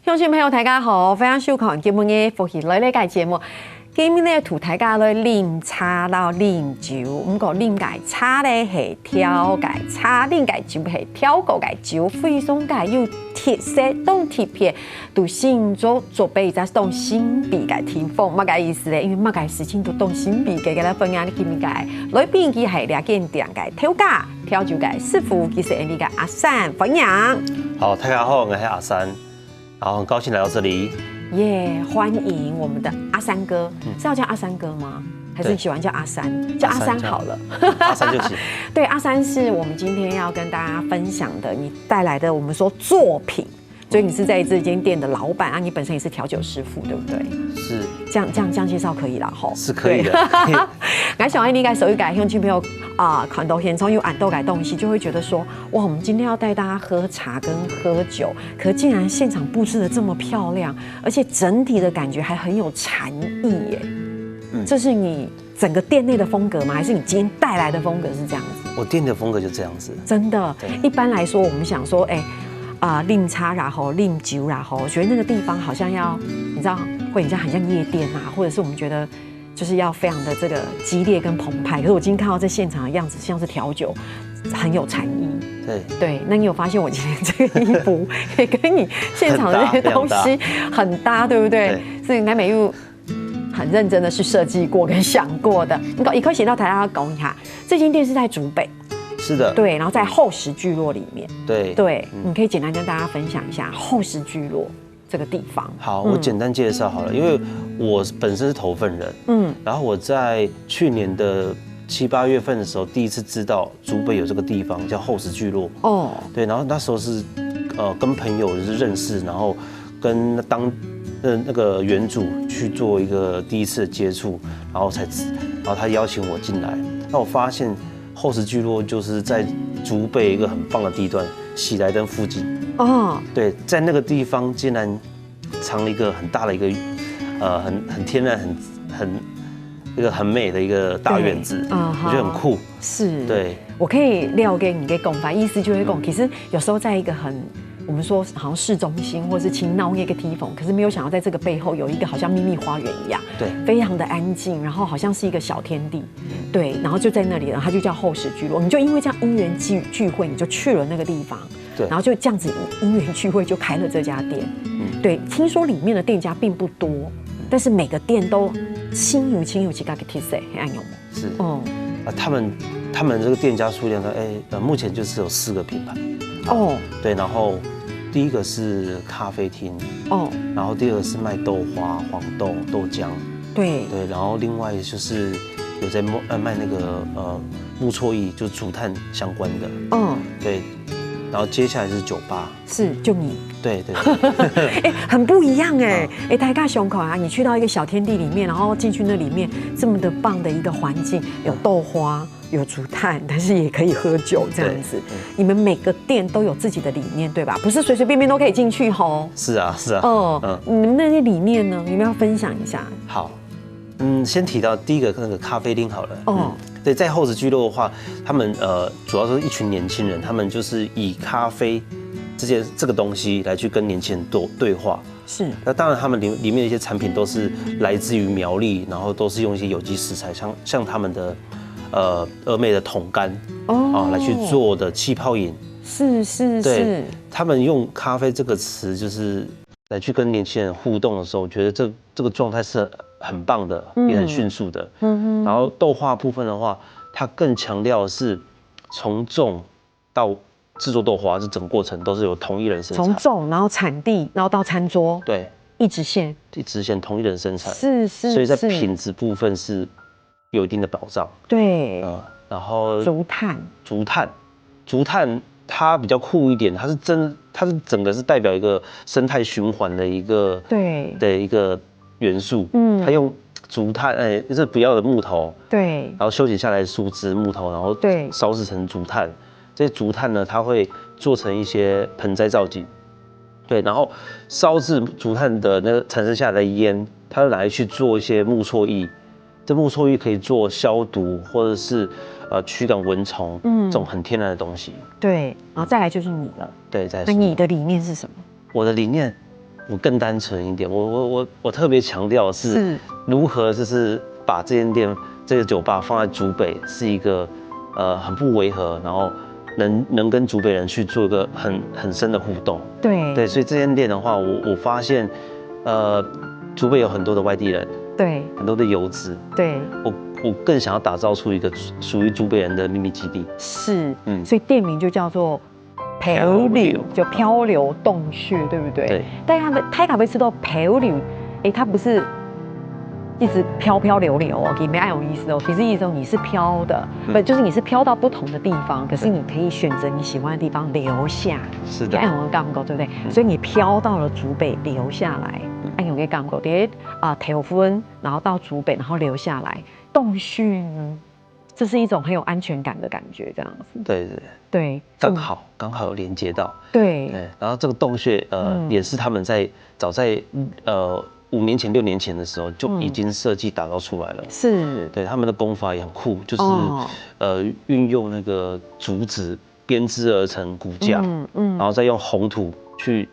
乡亲朋友大家好，非常收看今日的福气来呢个节目。今日呢，同大家来啉茶到啉酒，不过啉个茶咧是挑个茶，啉个酒是挑个个酒，非常个有特色，当特别都新做备在当新币个地方，乜个意思咧？因为乜个事情都当新币嘅啦，分享你今日个来宾佢系两间店个挑价挑酒个师傅，其实係呢个阿三分享。好，大家好，我是阿三，然后很高兴来到这里。耶，欢迎我们的阿三哥，是要叫阿三哥吗？还是你喜欢叫阿三？叫阿三好了，阿三就行。对，阿三是我们今天要跟大家分享的，你带来的我们说作品。所以你是在这间店的老板啊，你本身也是调酒师傅，对不对？是。这样介绍可以啦，吼。是可以的。来，小爱你该手一改，乡亲朋友啊，看到现场有俺都改东西，就会觉得说，哇，我们今天要带大家喝茶跟喝酒，可竟然现场布置的这么漂亮，而且整体的感觉还很有禅意耶。这是你整个店内的风格吗？还是你今天带来的风格是这样子？我店的风格就这样子。真的，一般来说，我们想说，啉茶然后啉酒然后，我觉得那个地方好像要，你知道，会很像夜店啊，或者是我们觉得就是要非常的这个激烈跟澎湃。可是我今天看到在现场的样子，像是调酒，很有禅意。对，那你有发现我今天这个衣服也跟你现场的这些东西很搭，对不对？所以南美又很认真的去设计过跟想过的。一块写到台大讲一下，这间店是在竹北。是的，对，然后在厚实聚落里面，对，你可以简单跟大家分享一下厚实聚落这个地方。好，我简单介绍好了，因为我本身是头份人，然后我在去年的7、8月份的时候，第一次知道竹北有这个地方叫厚实聚落，对，然后那时候是跟朋友就是认识，然后跟那个原主去做一个第一次的接触，然后他邀请我进来，那我发现。厚实聚落就是在竹北一个很棒的地段，喜来登附近。对，在那个地方竟然藏了一个很大的一个，很天然、一个很美的一个大院子，我觉得很酷。是，对，我可以料给你给讲法，意思就会讲，其实有时候在一个我们说好像市中心或是轻闹一个地方，可是没有想到在这个背后有一个好像秘密花园一样，对，非常的安静，然后好像是一个小天地，对，然后就在那里，然后它就叫厚实聚落。你就因为这样因缘聚会，你就去了那个地方，对，然后就这样子因缘聚会就开了这家店，对，听说里面的店家并不多，但是每个店都亲有几个特色，很有吗？是，他们这个店家数量呢，目前就是有4个品牌。对，然后第一个是咖啡厅，然后第二个是卖豆花、黄豆、豆浆，对，然后另外就是有在卖那个木错意，就是竹炭相关的，对，然后接下来是酒吧，就你，对，很不一样大家胸口啊，你去到一个小天地里面，然后进去那里面这么的棒的一个环境，有豆花。有竹炭，但是也可以喝酒这样子。你们每个店都有自己的理念，对吧？不是随随便便都可以进去吼。是啊。你们那些理念呢？你们要分享一下。好，先提到第一个那个咖啡厅好了。对，在厚实聚落的话，他们主要是一群年轻人，他们就是以咖啡这个东西来去跟年轻人对话。是。那当然，他们里面的一些产品都是来自于苗栗，然后都是用一些有机食材，像他们的。峨眉的桶柑来去做的气泡饮，是，他们用咖啡这个词就是来去跟年轻人互动的时候，我觉得这个状态是很棒的，也很迅速的。然后豆花部分的话，它更强调的是从种到制作豆花，这整个过程都是由同一人生产，从种然后产地，然后到餐桌，对，一直线同一人生产，是，所以在品质部分是。有一定的保障，对，然后竹炭它比较酷一点，它是整个是代表一个生态循环的一个一个元素，它用竹炭就是不要的木头，对，然后修剪下来的树枝木头，然后烧制成竹炭，这些竹炭呢，它会做成一些盆栽造景，对，然后烧制竹炭的那个产生下来的烟，它拿来去做一些木错液。这木错液可以做消毒，或者是驱赶蚊虫，这种很天然的东西。对，然后再来就是你了。对，再来。那你的理念是什么？我的理念，我更单纯一点，我特别强调的是如何就是把这间店这个酒吧放在竹北是一个很不违和，然后能跟竹北人去做一个很深的互动。对，所以这间店的话，我发现竹北有很多的外地人，对，很多的游子，对，我更想要打造出一个属于竹北人的秘密基地。是，所以店名就叫做漂流，就漂流洞穴，对不对？对。但他们泰卡贝吃到漂流，它不是一直飘飘流流哦，给没爱有意思哦。其实意思你是飘的，不就是你是飘到不同的地方，可是你可以选择你喜欢的地方留下。是的。爱我港口对不对？所以你飘到了竹北留下来，爱我港口第台湾，然后到竹北，然后留下来。洞穴呢，这是一种很有安全感的感觉，这样子。对，刚好有连接到。对，然后这个洞穴也是他们早在5年前6年前的时候就已经设计打造出来了。是，对，他们的工法也很酷，就是运用那个竹子编织而成骨架，然后再用红土去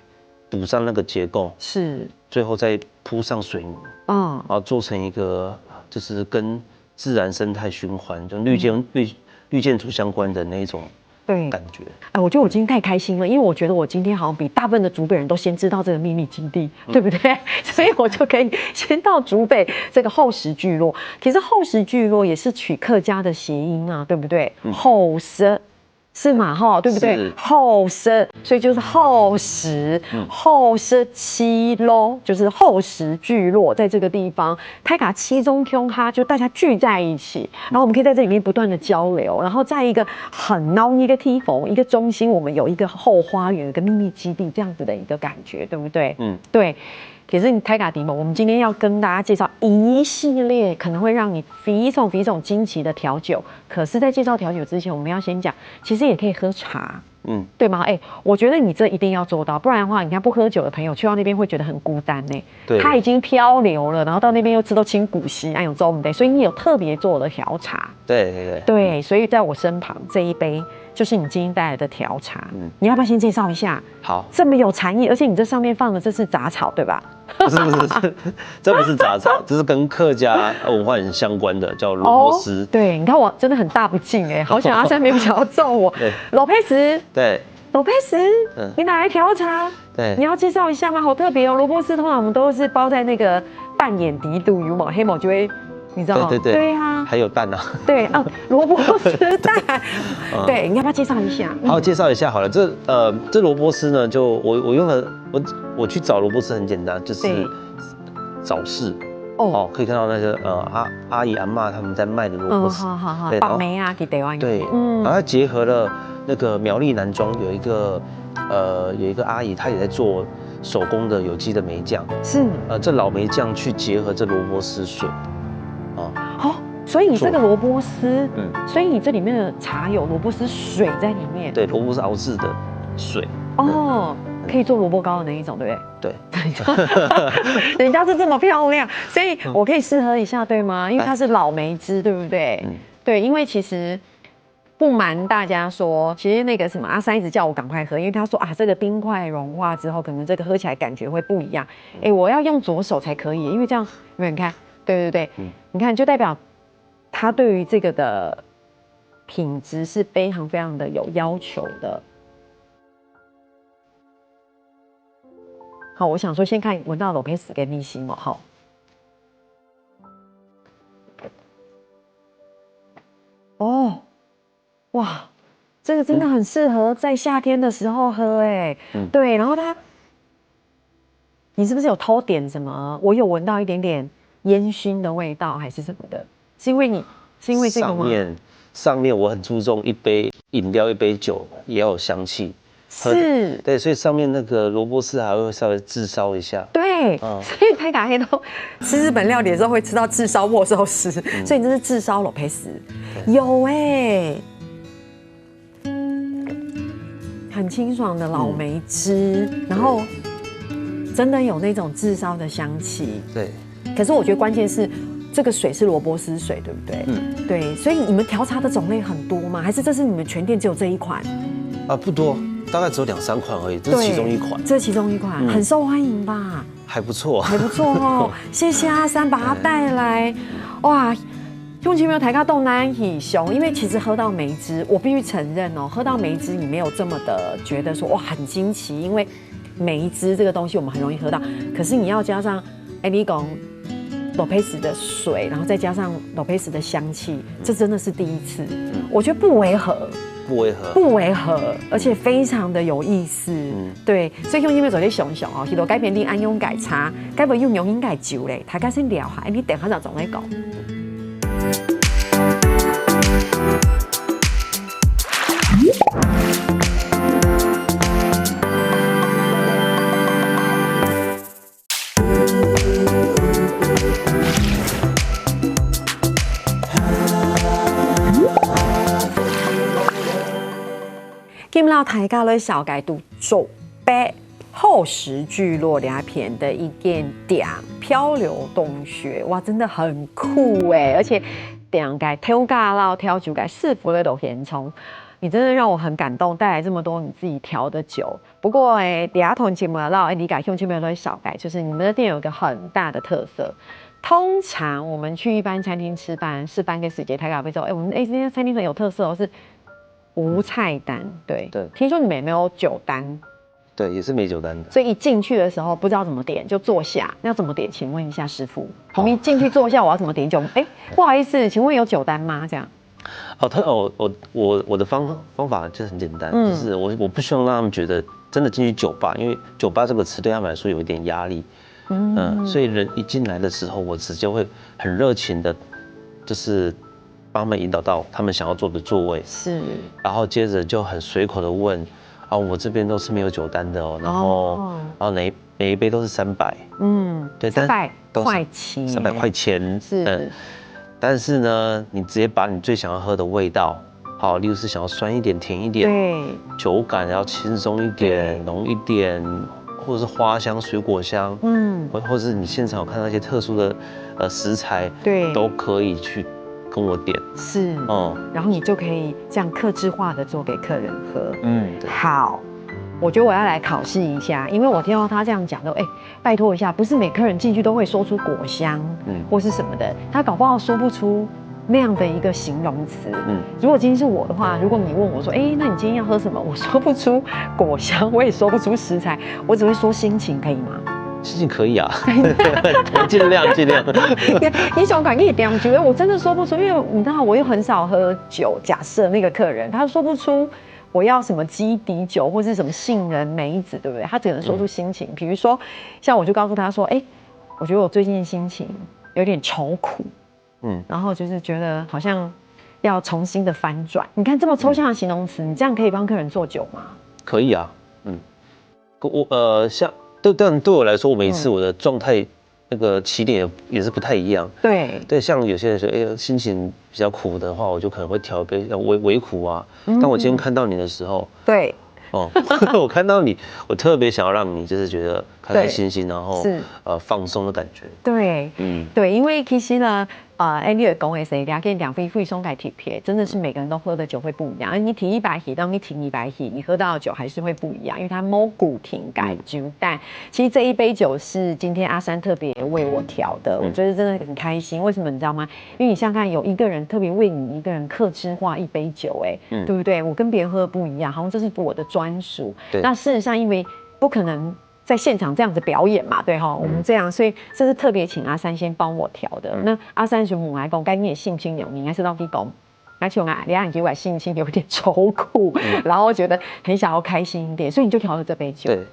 补上那个结构，是，最后再铺上水泥，然后做成一个就是跟自然生态循环，就绿建筑相关的那种感觉。我觉得我今天太开心了，因为我觉得我今天好像比大部分的竹北人都先知道这个秘密基地，对不对？所以我就可以先到竹北这个厚实聚落。其实厚实聚落也是取客家的谐音啊，对不对？厚实。是嘛哈，对不对？厚实，所以就是厚实，厚实七咯，就是厚实聚落，在这个地方，泰卡七中胸哈，就大家聚在一起，然后我们可以在这里面不断的交流，然后在一个很闹一个地方，一个中心，我们有一个后花园，一个秘密基地这样子的一个感觉，对不对？对。可是泰卡迪蒙，我们今天要跟大家介绍一系列可能会让你非常惊奇的调酒。可是，在介绍调酒之前，我们要先讲，其实也可以喝茶，对吗？我觉得你这一定要做到，不然的话，你看不喝酒的朋友去到那边会觉得很孤单呢。他已经漂流了，然后到那边又吃到清谷溪，有中的，所以你有特别做的调茶。对，所以在我身旁这一杯就是你今天带来的调茶，你要不要先介绍一下？好，这么有禅意，而且你这上面放的这是杂草，对吧？不是，这不是杂草，这是跟客家文化很相关的，叫萝卜丝。对，你看我真的很大不敬好想要在那边不要揍我。罗佩斯，对，罗佩斯，你拿来调茶，对，你要介绍一下吗？好特别哦，萝卜丝通常我们都是包在那个半眼底肚油嘛，黑毛就会。你知道吗？对啊，还有蛋啊。对啊，萝卜丝蛋。对，你要不要介绍一下？好，介绍一下好了。这萝卜丝呢，就我用了我去找萝卜丝很简单，就是早市可以看到那些阿姨阿嬷他们在卖的萝卜丝。好，白梅啊，给台湾。对，然后结合了那个苗栗南庄有一个阿姨，她也在做手工的有机的梅酱。是。这老梅酱去结合这萝卜丝水。所以你这个萝卜丝，所以你这里面的茶有萝卜丝水在里面。对，萝卜丝熬制的水。可以做萝卜糕的那一种，对不对？对。人家是这么漂亮，所以我可以试喝一下，对吗？因为它是老梅汁，对不对？对，因为其实不瞒大家说，其实那个什么阿三一直叫我赶快喝，因为他说这个冰块融化之后，可能这个喝起来感觉会不一样。我要用左手才可以，因为这样，你看，对，你看就代表。他对于这个的品质是非常的有要求的。好，我想说先看闻到罗佩斯跟蜜西嘛，好。哇，这个真的很适合在夏天的时候喝，对，然后你是不是有偷点什么？我有闻到一点点烟熏的味道，还是什么的？是因为这个吗？上面我很注重一杯饮料、一杯酒也要有香气。是。对，所以上面那个萝卜丝还会稍微炙烧一下。对，所以泰卡黑都吃日本料理的时候会吃到炙烧握寿司，所以这是炙烧罗佩斯。有很清爽的老梅汁，然后真的有那种炙烧的香气。对。可是我觉得关键是。这个水是萝卜丝水，对不对？对，所以你们调茶的种类很多吗？还是这是你们全店只有这一款？不多，大概只有2-3款而已，这是其中一款。这是其中一款，很受欢迎吧？还不错，还不错哦。谢谢阿三把它带来，哇！用前没有抬高动难以熊，因为其实喝到梅汁，我必须承认哦，喝到梅汁你没有这么的觉得说哇很惊奇，因为梅汁这个东西我们很容易喝到，可是你要加上你讲罗佩斯的水，然后再加上罗佩斯的香气，这真的是第一次，我觉得不违和。不违和，而且非常的有意思。对，所以用音乐做啲想想哦，许多改变你安用改茶，改不用用改酒咧，大家先聊下，你等下就总来讲。今日大家咧小解读左北厚实聚落两片的一间店漂流洞穴，哇，真的很酷哎！而且店改挑咖啦、挑酒改四服的都填充，你真的让我很感动，带来这么多你自己调的酒。不过第二同节目啦，你改用前面都小改，就是你们的店有一个很大的特色。通常我们去一般餐厅吃饭，是半个时间，大家会说，我们这间餐厅很有特色哦，是无菜单，对。听说你们也没有酒单，对，也是没酒单的。所以一进去的时候不知道怎么点，就坐下。那要怎么点？请问一下师傅，我们一进去坐下，我要怎么点酒？不好意思，请问有酒单吗？这样。我的方法就很简单，就是我不希望让他们觉得真的进去酒吧，因为酒吧这个词对他们来说有一点压力。所以人一进来的时候，我直接会很热情的，就是帮他们引导到他们想要坐的座位，是，然后接着就很随口的问，我这边都是没有酒单的哦，然后每一杯都是300，对，300块钱，300块钱，是，但是呢，你直接把你最想要喝的味道，好，例如是想要酸一点、甜一点，对，酒感要轻松一点、浓一点。或者是花香、水果香，或者是你现场有看到一些特殊的食材，对，都可以去跟我点，是，然后你就可以这样客制化的做给客人喝，对。好，我觉得我要来考试一下，因为我听到他这样讲的，拜托一下，不是每客人进去都会说出果香，或是什么的，他搞不好说不出那样的一个形容词。如果今天是我的话，如果你问我说，那你今天要喝什么？我说不出果香，我也说不出食材，我只会说心情，可以吗？心情可以啊，尽量。你想管一点，觉得我真的说不出，因为你知道我又很少喝酒。假设那个客人他说不出我要什么基底酒或是什么杏仁梅子，对不对？他只能说出心情。比如说，像我就告诉他说，我觉得我最近的心情有点愁苦。然后就是觉得好像要重新的翻转。你看这么抽象的形容词，你这样可以帮客人做酒吗？可以啊，像对我来说，我每一次我的状态那个起点也是不太一样。对，像有些人说，心情比较苦的话，我就可能会调一杯微苦啊。当我今天看到你的时候，对。我看到你，我特别想要让你就是觉得开开心心，然后放松的感觉。对，对，因为其实呢，你的讲的是两杯会松改体撇，真的是每个人都喝的酒会不一样。你提100喜，当你提200喜，你喝到的酒还是会不一样，因为它某古亭改酒。但其实这一杯酒是今天阿三特别为我调的，我觉得真的很开心。为什么你知道吗？因为你想想看，有一个人特别为你一个人客制化一杯酒，对不对？我跟别人喝的不一样，好像这是我的专属。那事实上，因为不可能在现场这样子表演嘛，对哈，我们这样，所以这是特别请阿三先帮我调的。那阿三兄母来讲，该你也性情有名，还是到底讲，而且你两给我性情有点愁苦，然后觉得很想要开心一点，所以你就调了这杯酒。对，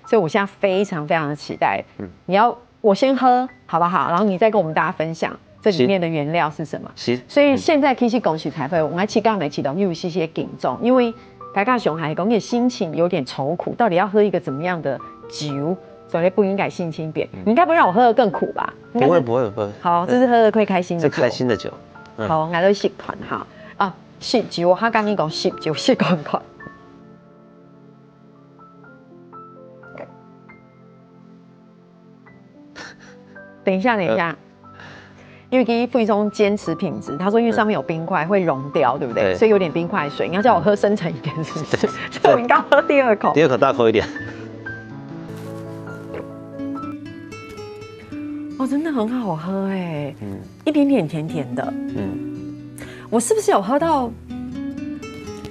所以我现在非常非常的期待，你要我先喝好不好？然后你再跟我们大家分享这里面的原料是什么。所以现在其实恭喜才会，我们去刚才启动又有一些紧张，因为大家熊孩讲你心情有点愁苦，到底要喝一个怎么样的酒，所以不应该心情变。你应该不让我喝得更苦吧？不会。好，这是喝得会开心的酒。是开心的酒。好，我都习惯哈。酗酒，他刚刚讲酗酒习惯快。等一下，因为给傅一中坚持品质，他说因为上面有冰块会溶掉，对不对？对所以有点冰块水。你要叫我喝深沉一点，是不是？所以我应该喝第二口。第二口大口一点。哦，真的很好喝哎，一点点甜甜的。我是不是有喝到？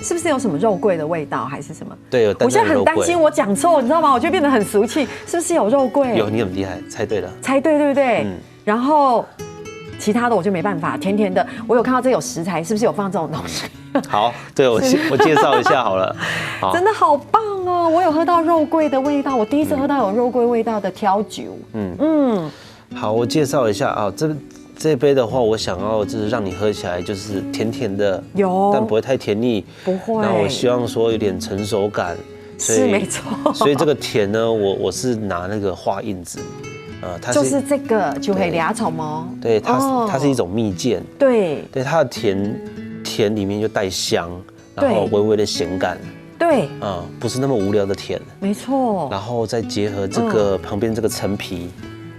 是不是有什么肉桂的味道，还是什么？对，有淡淡的肉桂。我现在很担心我讲错，你知道吗？我就变得很俗气，是不是有肉桂？有，你很厉害，猜对了。猜对，对不对？然后其他的我就没办法，甜甜的。我有看到这有食材，是不是有放这种东西？好，对我介绍一下好了。真的好棒哦！我有喝到肉桂的味道，我第一次喝到有肉桂味道的调酒。好，我介绍一下啊，这杯的话，我想要就是让你喝起来就是甜甜的，但不会太甜腻，不会。那我希望说有点成熟感，是没错。所以这个甜呢，我是拿那个花印子，它就是这个就可以俩草吗？对，它是一种蜜饯，对，它的甜里面就带香，然后微微的咸感，对，不是那么无聊的甜，没错。然后再结合这个旁边这个陈皮。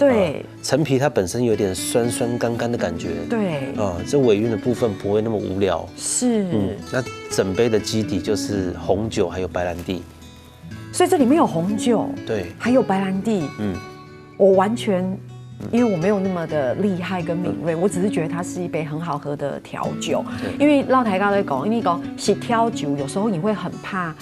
对，陈皮它本身有点酸酸干干的感觉，对，这尾韵的部分不会那么无聊，是，那整杯的基底就是红酒还有白兰地，所以这里面有红酒，对，还有白兰地，我完全，因为我没有那么的厉害跟敏锐，我只是觉得它是一杯很好喝的调酒，因为老台高在讲，因为讲是调酒，有时候你会很怕，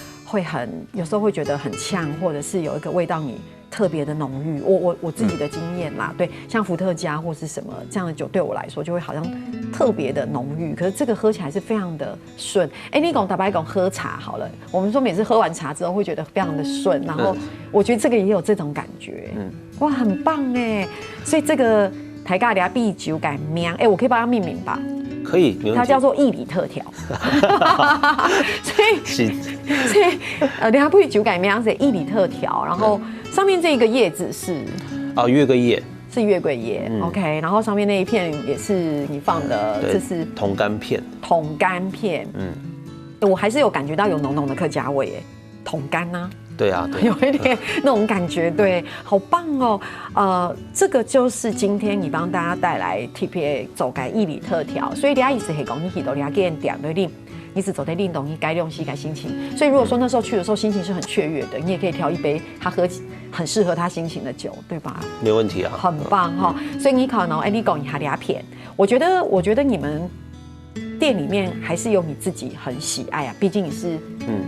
有时候会觉得很呛，或者是有一个味道你特别的浓郁，我自己的经验啦，对，像伏特加或是什么这样的酒，对我来说就会好像特别的浓郁。可是这个喝起来是非常的顺。你讲打白讲喝茶好了，我们说每次喝完茶之后会觉得非常的顺，然后我觉得这个也有这种感觉，哇，很棒哎！所以这个台咖喱啤酒改名，我可以帮它命名吧？可以，它叫做义理特调。所以俩啤酒改名是义理特调，然后上面这个叶子是月桂叶，是月桂叶，OK， 然后上面那一片也是你放的，这是桶柑片，桶柑片，我还是有感觉到有浓浓的客家味，桶柑啊。对啊，有一点那种感觉，对，好棒哦。这个就是今天你帮大家带来 TPA 走改义理特调，所以大家意思是讲你去到你给人点对令，你是走在令东西该用西改心情。所以如果说那时候去的时候心情是很雀跃的，你也可以挑一杯他喝很适合他心情的酒，对吧？没问题啊，很棒哈。所以你可能你讲你还俩片，我觉得你们店里面还是有你自己很喜爱啊，毕竟你是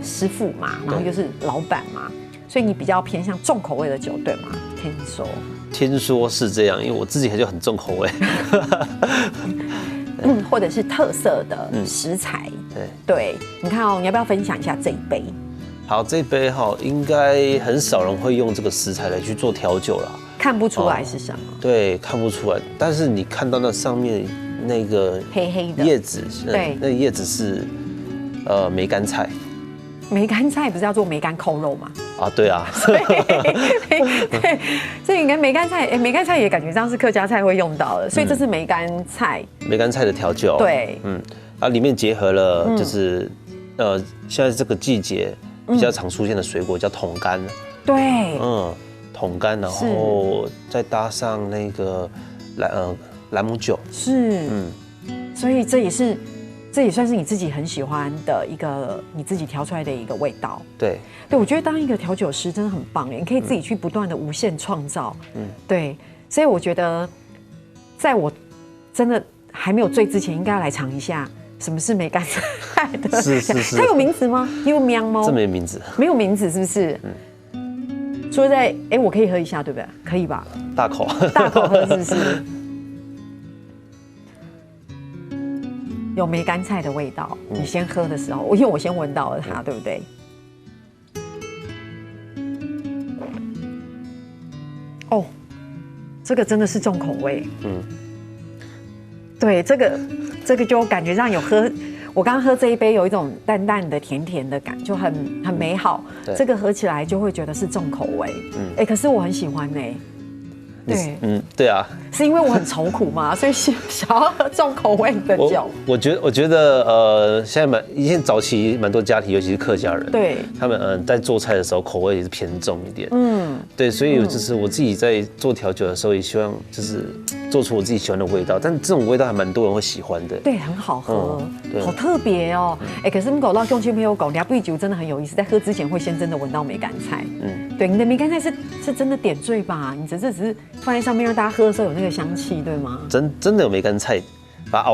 师傅嘛，然后又是老板嘛，所以你比较偏向重口味的酒，对吗？听说是这样，因为我自己就很重口味，或者是特色的食材，对，你看你要不要分享一下这一杯？好，这一杯应该很少人会用这个食材来去做调酒啦，看不出来是什么，对，看不出来，但是你看到那上面那个黑黑的叶子，对，那叶子是梅干菜。梅干菜不是要做梅干扣肉吗？对啊，对，所以你看梅干菜，梅干菜也感觉上是客家菜会用到的，所以这是梅干菜，梅干菜的调酒，对，里面结合了就是现在这个季节比较常出现的水果叫桶柑，对，桶柑，然后再搭上那个兰姆酒，是，所以这也算是你自己很喜欢的一个你自己调出来的一个味道。对，我觉得当一个调酒师真的很棒，你可以自己去不断的无限创造。对，所以我觉得，在我真的还没有醉之前，应该要来尝一下什么是梅干菜的。是，它有名字吗？有名吗？这没名字，没有名字是不是？所以在我可以喝一下，对不对？可以吧？大口喝是不是？有梅干菜的味道，你先喝的时候，因为我先闻到了它，对不对？这个真的是重口味。对，这个就感觉上有喝，我刚刚喝这一杯有一种淡淡的甜甜的感，就很美好。这个喝起来就会觉得是重口味。可是我很喜欢呢。对，对啊，是因为我很愁苦嘛，所以想要喝重口味的酒。我觉得现在以前早期蛮多家庭，尤其是客家人，对，他们在做菜的时候口味也是偏重一点，对，所以就是我自己在做调酒的时候，也希望就是做出我自己喜欢的味道，但这种味道还蛮多人会喜欢的。对，很好喝，对好特别哦。可是我们老乡亲朋友讲，俩啤酒真的很有意思，在喝之前会先真的闻到梅干菜。对，你的梅干菜是真的点缀吧？你只是放在上面让大家喝的时候有那个香气，对吗？真的有梅干菜，把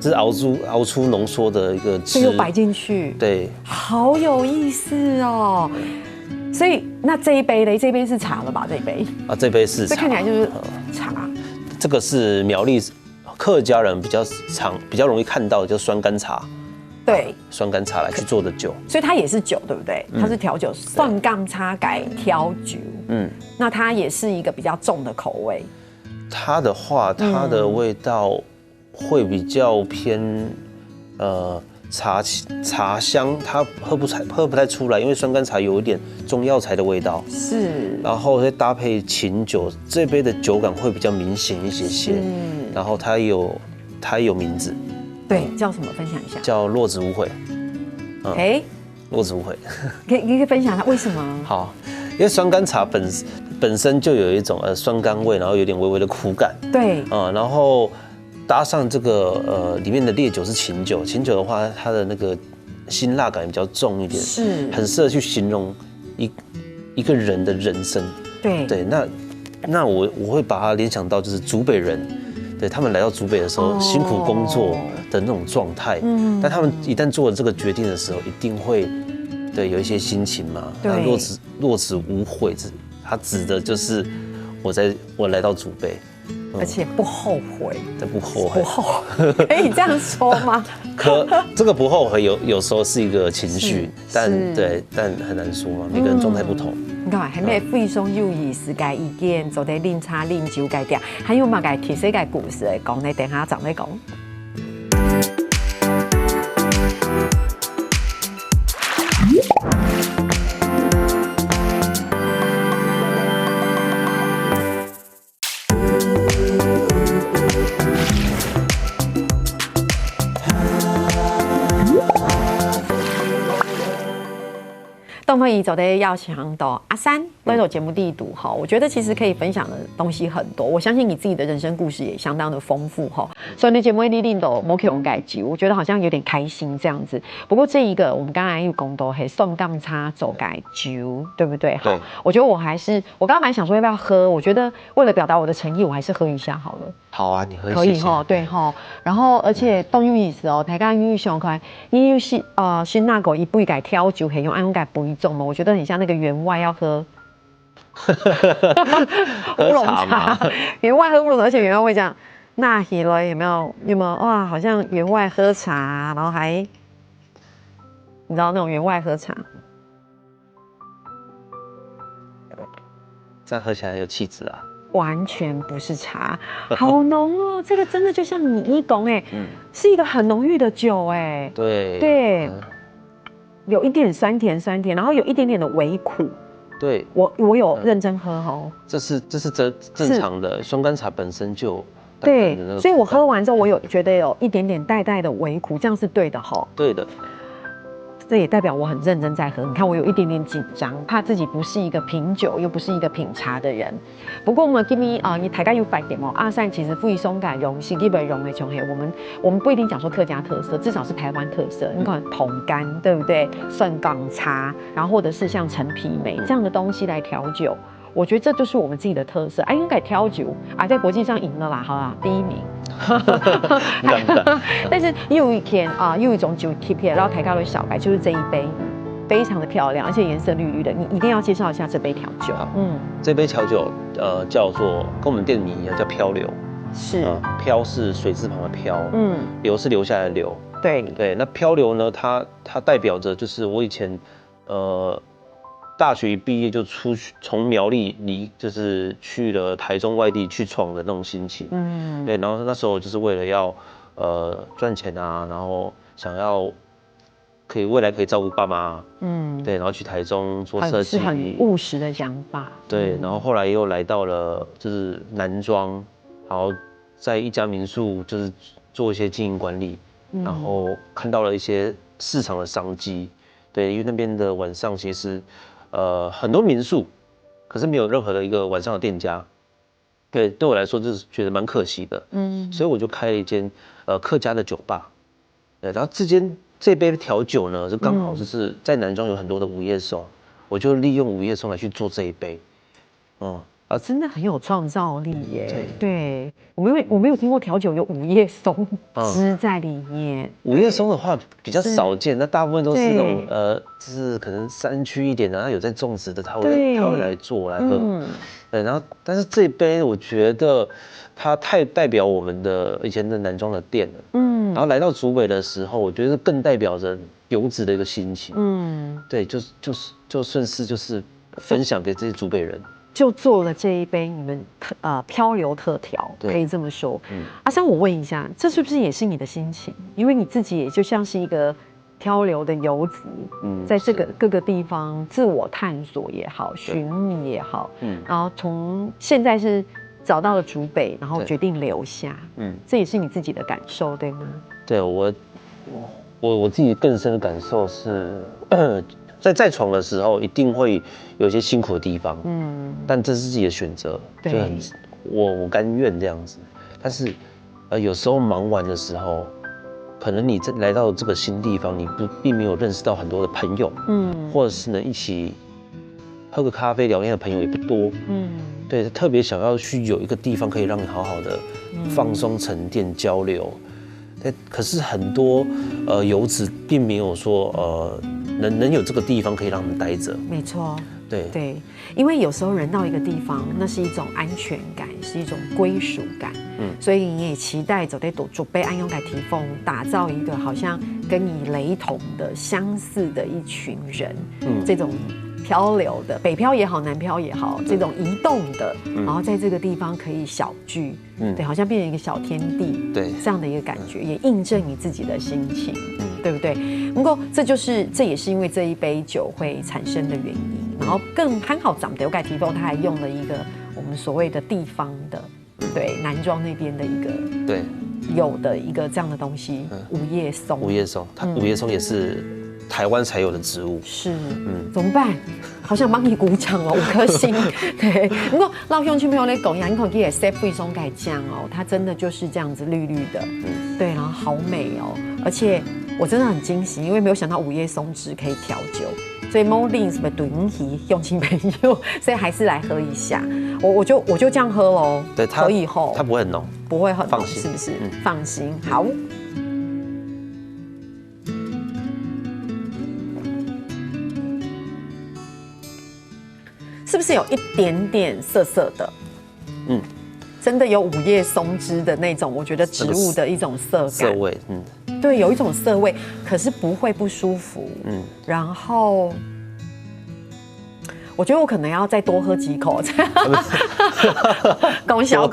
就是熬出浓缩的一个汁，又摆进去。对，好有意思哦。所以那这一杯嘞，这杯是茶了吧？这一杯啊，这杯是茶，这看起来就是茶。这个是苗栗客家人比较容易看到的，就是酸甘茶。对，酸甘茶来去做的酒，所以它也是酒，对不对？它是调酒，酸甘茶改调酒。那它也是一个比较重的口味。它的话，它的味道会比较偏茶香，它喝不太出来，因为酸甘茶有一点中药材的味道。是，然后再搭配琴酒，这杯的酒感会比较明显一些。然后它有名字，对，叫什么？分享一下。叫落子无悔。落子无悔。你可以分享一下为什么？好，因为酸甘茶本身就有一种酸甘味，然后有点微微的苦感。对。然后搭上这个里面的烈酒是琴酒，琴酒的话，它的那个辛辣感比较重一点，是很适合去形容一个人的人生。对，那我会把它联想到就是竹北人，对他们来到竹北的时候辛苦工作的那种状态。但他们一旦做了这个决定的时候，一定会有一些心情嘛。那落子无悔，它指的就是我来到竹北。而且不后悔，不后悔，可以这样说吗？这个不后悔有时候是一个情绪，但很难说嘛，每个人状态不同。你看，还没非常有意思嘅意见，做啲啉茶啉酒嘅啲，还有嘛嘅提示嘅故事嚟講，你等下再嚟講。东方姨走的要强到阿三来到节目第一读哈，我觉得其实可以分享的东西很多，我相信你自己的人生故事也相当的丰富哈。所以你节目里令到某种改剧，我觉得好像有点开心这样子。不过这一个我们刚才有讲到嘿酸甘茶走改剧，对不对？好，我觉得我刚刚蛮想说要不要喝，我觉得为了表达我的诚意，我还是喝一下好了。好啊，你喝一下。可以哈，对哈。然后而且动有意思哦，大家有想看，你有新那个一杯改调酒，可以用按改不一种嘛？我觉得很像那个员外要喝乌龙茶，员外喝乌龙，而且员外会这样，那起来有没有哇？好像员外喝茶，然后还你知道那种员外喝茶，这样喝起来有气质啊。完全不是茶，好浓哦！这个真的就像你一讲哎，是一个很浓郁的酒哎，对，有一点酸甜，然后有一点点的微苦。对，我有认真喝哦。这是正常的，酸甘茶本身就有对，所以我喝完之后，我有觉得有一点点带的微苦，这样是对的哈。对的。这也代表我很认真在喝。你看，我有一点点紧张，怕自己不是一个品酒又不是一个品茶的人。不过我们今天你大概有发现哦，阿善其实非松感容是基本容的穷黑。我们不一定讲说客家特色，至少是台湾特色。你看桶干对不对？酸港茶，然后或者是像陈皮梅这样的东西来调酒。我觉得这就是我们自己的特色。应该调酒在国际上赢了啦，好啦，第一名。但是又有一种酒特别，然后台高的小白就是这一杯，非常的漂亮，而且颜色绿绿的。你一定要介绍一下这杯调酒。这杯调酒叫做跟我们店名一样，叫漂流。是，漂是水字旁的漂，流是留下来的流。对，那漂流呢，它代表着就是我以前大学一毕业就出去，从苗栗就是去了台中外地去闯的那种心情。对，然后那时候就是为了要赚钱啊，然后想要未来可以照顾爸妈。对，然后去台中做设计，是很务实的想法。对，然后后来又来到了就是南庄，然后在一家民宿就是做一些经营管理，然后看到了一些市场的商机。对，因为那边的晚上其实很多民宿，可是没有任何的一个晚上的店家。对，对我来说就是觉得蛮可惜的，所以我就开了一间客家的酒吧，对，然后这杯调酒呢，就刚好就是在南庄有很多的午夜松，我就利用午夜松来去做这一杯，真的很有创造力耶！对，我没有听过调酒有午夜松汁在里面。午夜松的话比较少见，那大部分都是那种就是可能山区一点的，然后有在种植的，他会来做来喝。对，然后但是这杯我觉得它太代表我们的以前的南庄的店了。然后来到竹北的时候，我觉得更代表着游子的一个心情。对，就顺势就是分享给这些竹北人。就做了这一杯你们漂流特调，可以这么说。阿香，我问一下，这是不是也是你的心情？因为你自己也就像是一个漂流的游子，在这个各个地方自我探索也好，寻觅也好，然后从现在是找到了竹北，然后决定留下，这也是你自己的感受，对吗？对，我自己更深的感受是。在闯的时候，一定会有一些辛苦的地方，但这是自己的选择，就很我甘愿这样子。但是，有时候忙完的时候，可能你来到这个新地方，你并没有认识到很多的朋友，或者是呢一起喝个咖啡聊天的朋友也不多，对，特别想要去有一个地方可以让你好好的放松、沉淀、交流。可是很多游子并没有说能有这个地方可以让他们待着。没错，对，因为有时候人到一个地方，那是一种安全感，是一种归属感。所以你也期待走在准备安永改提供打造一个好像跟你雷同的、相似的一群人，这种漂流的，北漂也好，南漂也好，这种移动的，然后在这个地方可以小聚，对，好像变成一个小天地，对，这样的一个感觉，也印证你自己的心情，对不对？不过这也是因为这一杯酒会产生的原因，然后更很好长的，我改提供他还用了一个我们所谓的地方的，对，南庄那边的一个对有的一个这样的东西，午夜松，它午夜松也是台湾才有的植物，是，怎么办？好想帮你鼓掌哦，5颗星。对，不过老兄亲朋友来讲，你可以塞贵松改酱哦，它真的就是这样子绿绿的，对，然后好美哦，而且我真的很惊喜，因为没有想到午夜松汁可以调酒，所以 Molin 什么对引起用亲朋友，所以还是来喝一下。我就这样喝喽，对，可以吼，它不会很浓，不会很浓，放心，是不是？放心，好。是不是有一点点涩涩的？真的有午夜松枝的那种，我觉得植物的一种色味，对，有一种涩味，可是不会不舒服，然后我觉得我可能要再多喝几口，功效，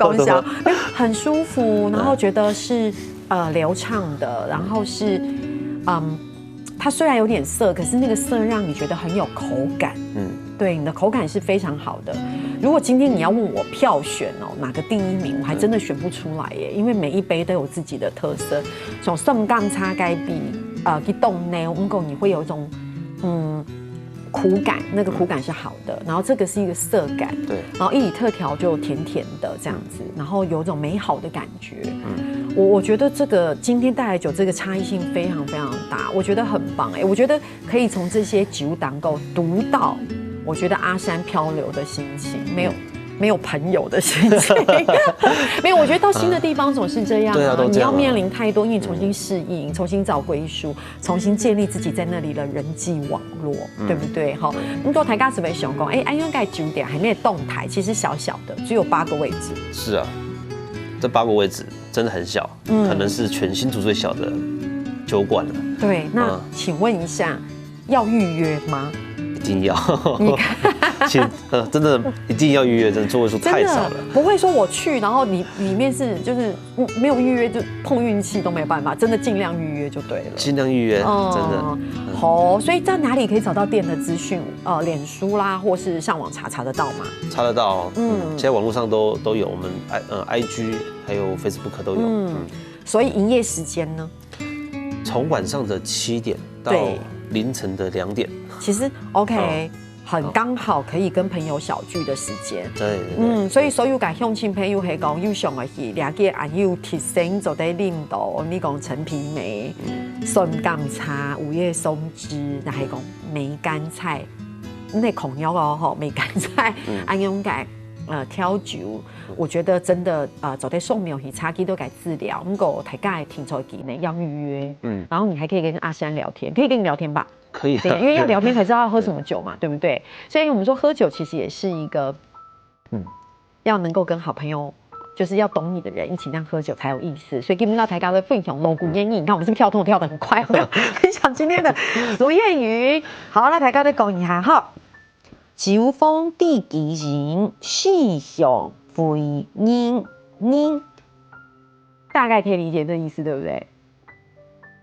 很舒服，然后觉得是流畅的，然后是它虽然有点涩，可是那个涩让你觉得很有口感，对，你的口感是非常好的。如果今天你要问我票选哦，哪个第一名，我还真的选不出来耶，因为每一杯都有自己的特色。从宋杠叉该比去冻呢，不过你会有一种苦感，那个苦感是好的，然后这个是一个涩感，对，然后一里特调就甜甜的这样子，然后有一种美好的感觉。我觉得这个今天带来酒这个差异性非常非常大，我觉得很棒哎，我觉得可以从这些酒档够读到，我觉得阿山漂流的心情没有朋友的心情，没有。我觉得到新的地方总是这样啊，你要面临太多，因为你重新适应，重新找归属，重新建立自己在那里的人际网络，对不对？好，如果台家准备想讲，安永盖9点还没有动台，其实小小的，只有8个位置。是啊，这8个位置真的很小，可能是全新竹最小的酒馆了。对，那请问一下，要预约吗？一定要，你看，其实真的一定要预约，真的座位数太少了。不会说我去，然后里面是就是没有预约就碰运气都没有办法，真的尽量预约就对了。尽量预约，真的。好，所以在哪里可以找到店的资讯？脸书啦，或是上网查得到吗？查得到，现在网络上都有，我们IG 还有 Facebook 都有。所以营业时间呢？从晚上的7点到凌晨的2点。其实 OK，很刚好可以跟朋友小聚的时间。对，所以所有嘅乡亲朋友係講要上去，了解啊要提醒做啲領導，你講陳皮梅、筍甘茶、五葉松枝，那係講梅乾菜，那孔藥哦吼，梅乾菜，安用嘅挑酒，我覺得真的做啲掃描去查幾多嘅資料，咁個大家停在幾內要預約，然後你還可以跟阿珊聊天，可以跟你聊天吧？可以、啊，因為要聊天才知道要喝什麼酒嘛，對不對？所以我們說喝酒其實也是一個，要能夠跟好朋友，就是要懂你的人一起那樣喝酒才有意思。所以今天到台高的分享鑼鼓煙癮，你看我們是不是跳動跳得很快？分享今天的俗諺語。好，那台高再講一下哈，酒逢知己人，四向會人，大概可以理解這意思，對不對？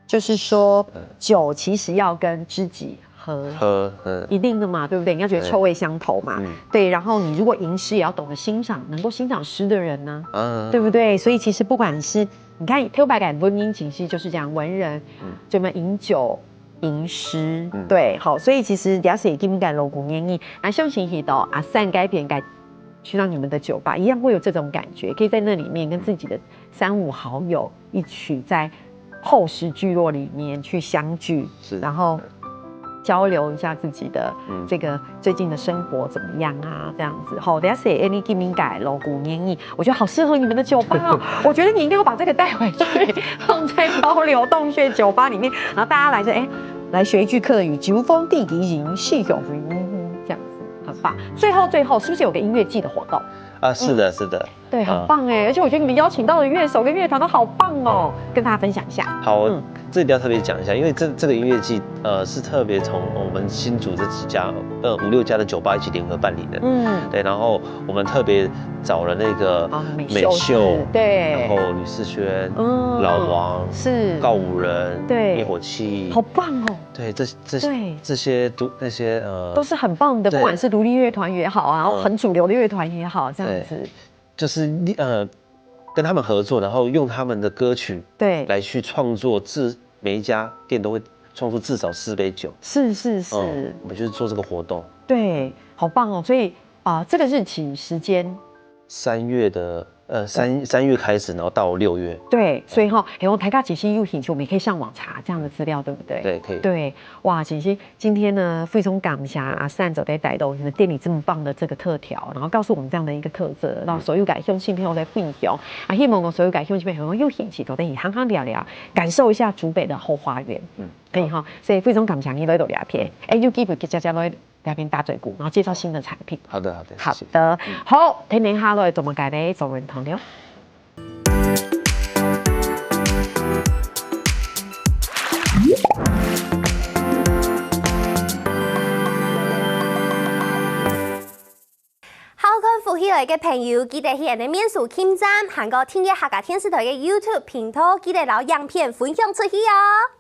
就是說，酒其實要跟知己喝，一定的嘛，對不對？你要覺得臭味相投嘛，對。然後你如果吟詩，也要懂得欣賞，能夠欣賞詩的人呢，對不對？所以其實不管是你看，特白感文音其實就是講文人，怎麼飲酒、吟詩，對，好。所以其實也是今感鑼鼓煙癮，那相信去到阿散改編改去到你們的酒吧，一樣會有這種感覺，可以在那裡面跟自己的3、5好友一起在厚實聚落裡面去相聚，然後交流一下自己的這個最近的生活怎麼樣啊？這樣子。好，等下寫你記敏改鑼鼓煙癮，我覺得好適合你們的酒吧哦。我覺得你一定要把這個帶回去，放在交流洞穴酒吧裡面，然後大家來這來學一句客語：酒逢知己人，四向會人，這樣子很棒。最後，是不是有個音樂季的活動？啊，是的，是的，對，很棒哎！而且我覺得你們邀請到的樂手跟樂團都好棒哦，跟大家分享一下。好，這一定要特別講一下，因為這個音樂季，是特別從我們新竹這幾家5、6家的酒吧一起聯合辦理的。對，然後我們特別找了那個美秀，對，然後呂士軒，老王，是告五人，對，滅火器，好棒哦。對，這些都那些都是很棒的，不管是獨立樂團也好啊，然後很主流的樂團也好，這樣子，就是跟他們合作，然後用他們的歌曲對來去創作，每一家店都會創作至少4杯酒，是，我們就是做這個活動，對，好棒哦。所以這個日期時間3月的。3月開始，然後到6月。對，所以然後台大解析有興趣，我們也可以上網查這樣的資料，對不對？對，可以。對，哇，解析今天呢，非常感謝阿善走在帶到我們的店裡這麼棒的這個特調，然後告訴我們這樣的一個特色，讓所有感興趣朋友來分享。希望我所有感興趣朋友有興趣，都可以好好聊聊，感受一下竹北的後花園。可以哈，所以非常感謝你來到聊天。有機會給大家來聊天打嘴鼓，然後介紹新的產品。好的，好，聽聽下來怎麼解呢？做人同了。好看福起來嘅朋友，記得去人哋面書簽站，韓國天一客家電視台嘅 YouTube 頻道，記得攞樣片分享出去哦。